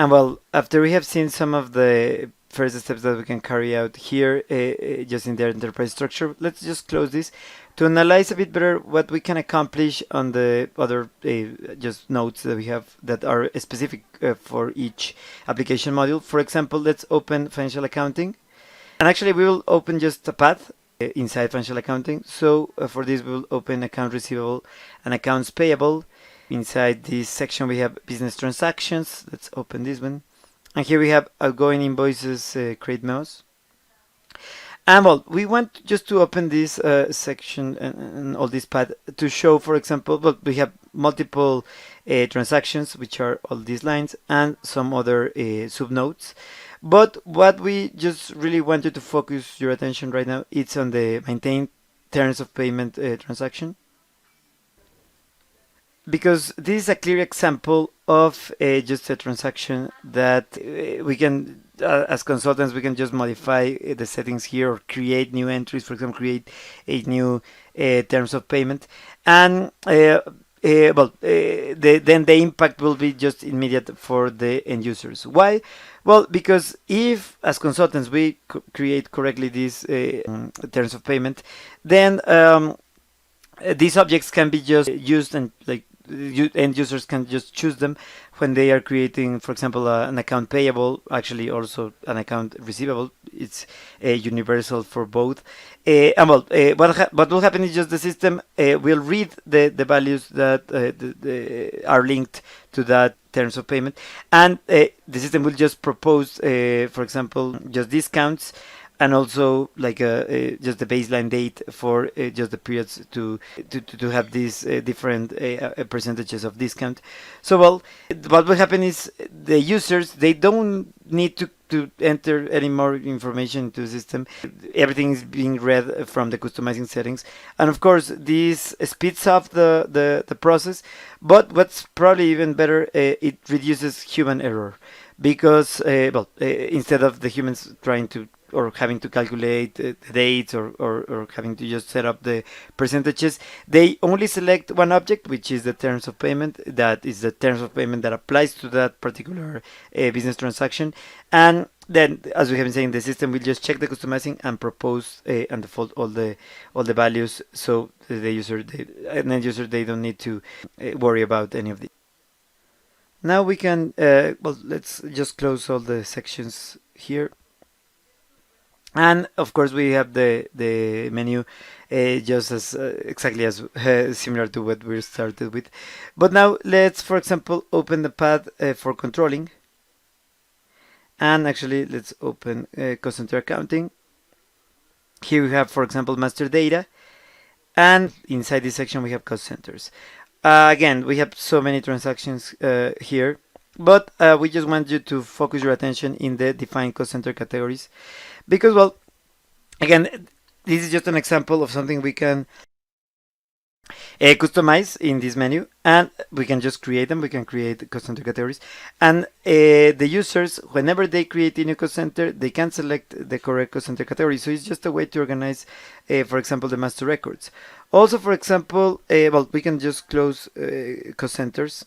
And well, after we have seen some of the first steps that we can carry out here, just in the enterprise structure, let's just close this to analyze a bit better what we can accomplish on the other just nodes that we have that are specific for each application module. For example, let's open financial accounting. And actually, we will open just a path inside financial accounting. So for this, we will open account receivable and accounts payable. Inside this section, we have business transactions. Let's open this one. And here we have outgoing invoices, create memos. And well, we want just to open this section and all this path to show, for example, well, we have multiple transactions, which are all these lines, and some other subnodes. But what we just really wanted to focus your attention right now, it's on the maintain terms of payment transaction. Because this is a clear example of just a transaction that we can, as consultants, we can just modify the settings here or create new entries, for example, create a new terms of payment. And then the impact will be just immediate for the end users. Why? Well, because if, as consultants, we create correctly these terms of payment, then these objects can be just used and like end users can just choose them when they are creating, for example, an account payable, actually also an account receivable. It's universal for both. And well, what will happen is just the system will read the values that are linked to that terms of payment, and the system will just propose, for example, just discounts, and also like just the baseline date for just the periods to have these different percentages of discount. So well, what will happen is the users, they don't need to enter any more information into the system. Everything is being read from the customizing settings, and of course this speeds up the process. But what's probably even better, it reduces human error, because instead of the humans trying to or having to calculate the dates or having to just set up the percentages, they only select one object, which is the terms of payment. That is the terms of payment that applies to that particular business transaction. And then, as we have been saying, the system will just check the customizing and propose and default all the values, so the user, an end user, they don't need to worry about any of this. Now we can, let's just close all the sections here. And of course we have the menu just as exactly as similar to what we started with. But now let's, for example, open the path for controlling. And actually let's open cost center accounting. Here we have, for example, master data. And inside this section we have cost centers. Again, we have so many transactions here. But we just want you to focus your attention in the define cost center categories. Because, well, again, this is just an example of something we can customize in this menu, and we can just create them. We can create cost center categories, and the users, whenever they create a new cost center, they can select the correct cost center category. So it's just a way to organize, for example, the master records. Also, for example, we can just close cost centers.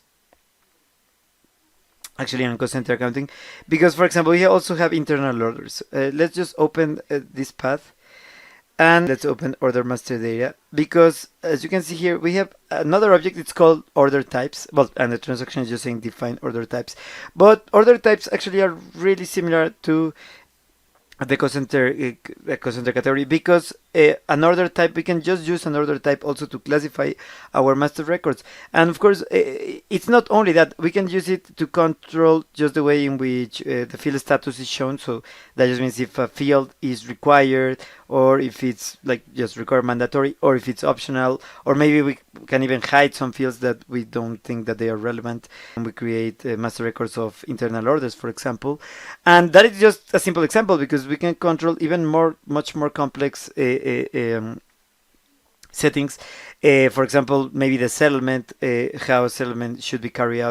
Actually, on cost center accounting, because, for example, we also have internal orders. Let's just open this path, and let's open order master data, because as you can see here, we have another object. It's called order types. Well, and the transaction is just saying define order types, but order types actually are really similar to the cost center category, because an order type, we can just use an order type also to classify our master records. And of course, it's not only that, we can use it to control just the way in which the field status is shown. So that just means if a field is required, or if it's like just required mandatory, or if it's optional, or maybe we can even hide some fields that we don't think that they are relevant, and we create master records of internal orders, for example. And that is just a simple example, because we can control even much more complex settings. For example, maybe the settlement, how settlement should be carried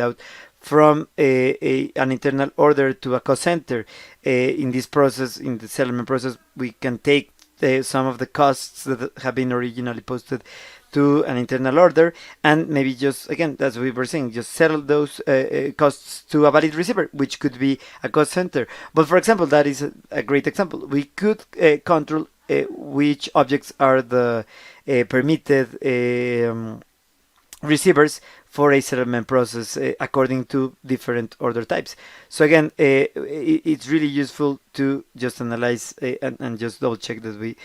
out from an internal order to a cost center. In this process, in the settlement process, we can take some of the costs that have been originally posted to an internal order, and maybe just, again, as we were saying, just settle those costs to a valid receiver, which could be a cost center. But for example, that is a great example. We could control which objects are the permitted receivers for a settlement process according to different order types. So again, it's really useful to just analyze and just double check that we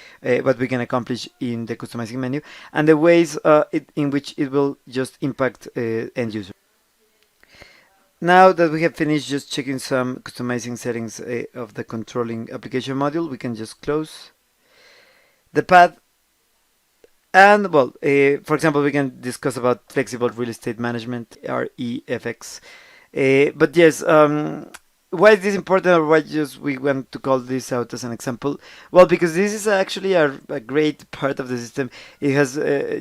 what we can accomplish in the customizing menu and the ways in which it will just impact end user. Now that we have finished just checking some customizing settings of the controlling application module, we can just close the path. And well, for example, we can discuss about flexible real estate management, REFX. But yes, why is this important, or why just we want to call this out as an example? Well, because this is actually a great part of the system. It has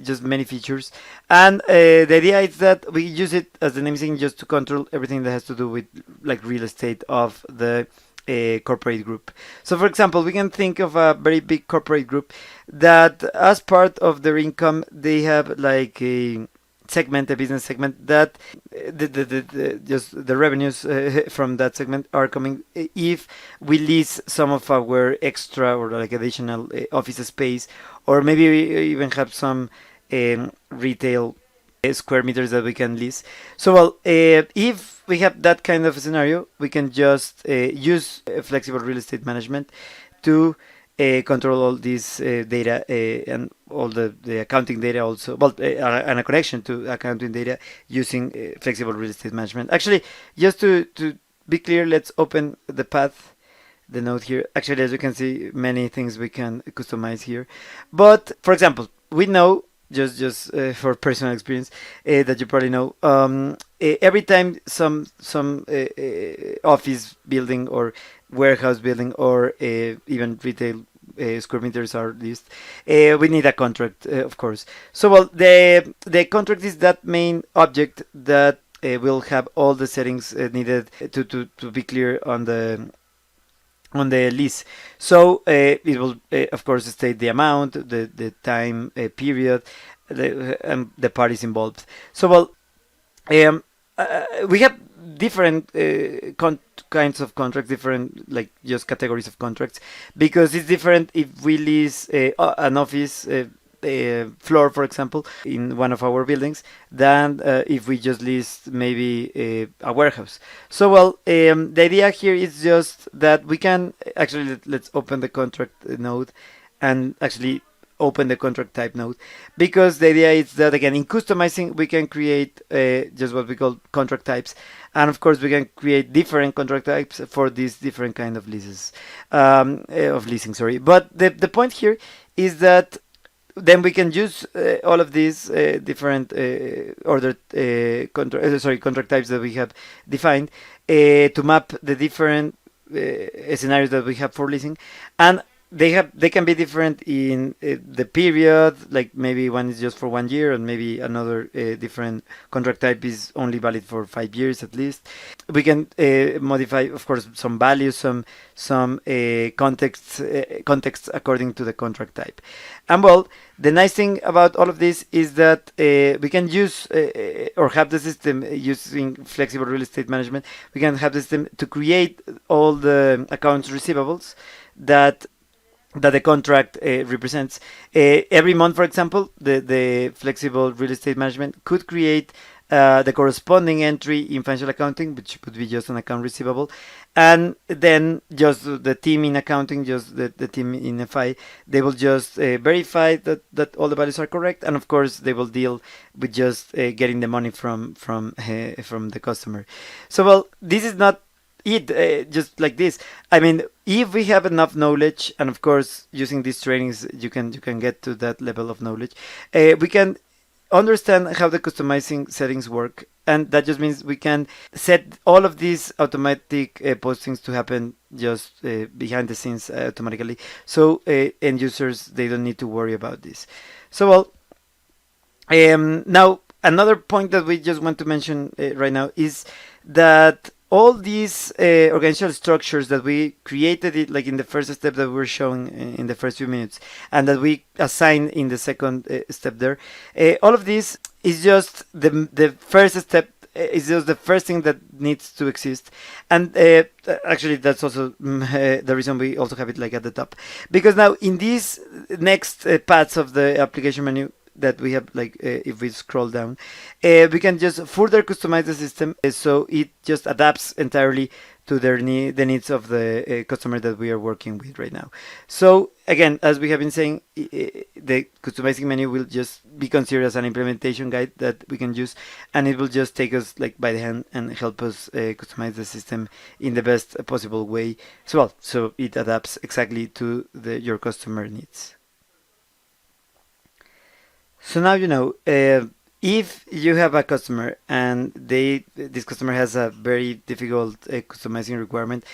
just many features, and the idea is that we use it, as the name is saying, just to control everything that has to do with like real estate of the corporate group. So for example, we can think of a very big corporate group that as part of their income, they have like a segment, a business segment that just the revenues from that segment are coming if we lease some of our extra or like additional office space, or maybe we even have some retail square meters that we can lease. So well, if we have that kind of a scenario, we can just use flexible real estate management to control all this data and all the accounting data also, well, and a connection to accounting data using flexible real estate management. Actually, just to be clear, let's open the path, the node here. Actually, as you can see, many things we can customize here. But for example, we know just for personal experience that you probably know, every time some office building or warehouse building or even retail square meters are leased, we need a contract, of course. So well, the contract is that main object that will have all the settings needed to be clear on the lease. So it will of course state the amount, the time period, and the parties involved. So well, we have different kinds of contracts, different like just categories of contracts, because it's different if we lease an office floor, for example, in one of our buildings, than if we just list maybe a warehouse. So well, the idea here is just that we can actually let's open the contract node and actually open the contract type node, because the idea is that again in customizing we can create just what we call contract types, and of course we can create different contract types for these different kind of leases of leasing, sorry. But the point here is that then we can use all of these different contract types that we have defined to map the different scenarios that we have for leasing, and they can be different in the period, like maybe one is just for 1 year, and maybe another different contract type is only valid for 5 years at least. We can modify, of course, some values, some contexts according to the contract type. And well, the nice thing about all of this is that we can use or have the system using flexible real estate management. We can have the system to create all the accounts receivables that the contract represents. Every month, for example, the flexible real estate management could create the corresponding entry in financial accounting, which would be just an account receivable, and then just the team in accounting, just the team in FI, they will just verify that all the values are correct, and of course they will deal with just getting the money from the customer. So well, this is not it just like this. I mean, if we have enough knowledge, and of course using these trainings you can get to that level of knowledge, we can understand how the customizing settings work, and that just means we can set all of these automatic postings to happen just behind the scenes automatically, so end users, they don't need to worry about this. So well, now another point that we just want to mention right now is that all these organizational structures that we created it like in the first step that we were showing in the first few minutes, and that we assign in the second step there, all of this is just the first step. Is just the first thing that needs to exist, and actually that's also the reason we also have it like at the top, because now in these next parts of the application menu that we have, like if we scroll down, we can just further customize the system so it just adapts entirely to the needs of the customer that we are working with right now. So again, as we have been saying, the customizing menu will just be considered as an implementation guide that we can use, and it will just take us like by the hand and help us customize the system in the best possible way, so it adapts exactly to your customer needs. So now you know, if you have a customer and this customer has a very difficult customizing requirement,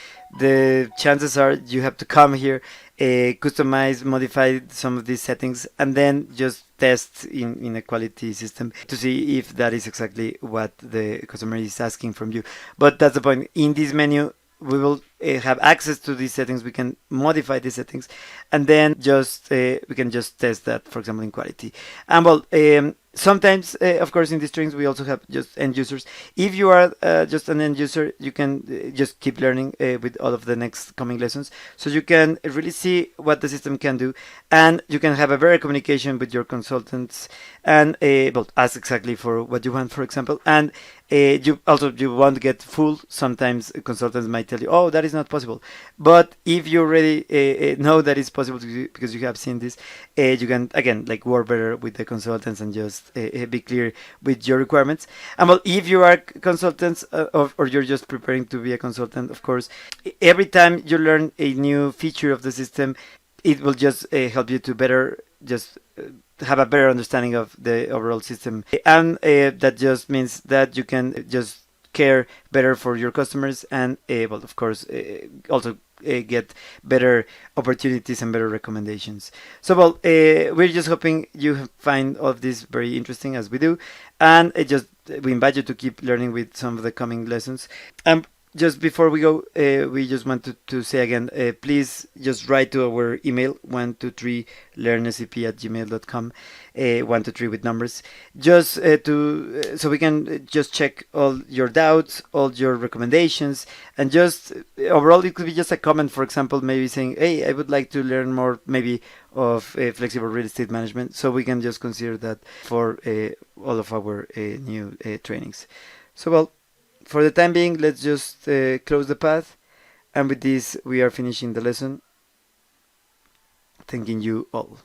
the chances are you have to come here, customize, modify some of these settings, and then just test in a quality system to see if that is exactly what the customer is asking from you. But that's the point. In this menu, we will have access to these settings. We can modify these settings, and then just we can just test that, for example, in quality. And sometimes, of course, in these trainings we also have just end users. If you are just an end user, you can just keep learning with all of the next coming lessons, so you can really see what the system can do, and you can have a better communication with your consultants, and ask exactly for what you want, for example. And you want to get full. Sometimes consultants might tell you, "Oh, that is not possible," but if you already know that it's possible because you have seen this, you can again like work better with the consultants and just be clear with your requirements. And if you are consultants or you're just preparing to be a consultant, of course, every time you learn a new feature of the system, it will just help you to better just have a better understanding of the overall system, and that just means that you can just care better for your customers, and of course also get better opportunities and better recommendations. So we're just hoping you find all of this very interesting as we do, and we invite you to keep learning with some of the coming lessons. Just before we go, we just want to say again, please just write to our email 123learnsap@gmail.com, 123 with numbers, just so we can just check all your doubts, all your recommendations, and just overall it could be just a comment, for example, maybe saying, hey, I would like to learn more maybe of flexible real estate management, so we can just consider that for all of our new trainings. So for the time being, let's just close the path, and with this we are finishing the lesson. Thanking you all.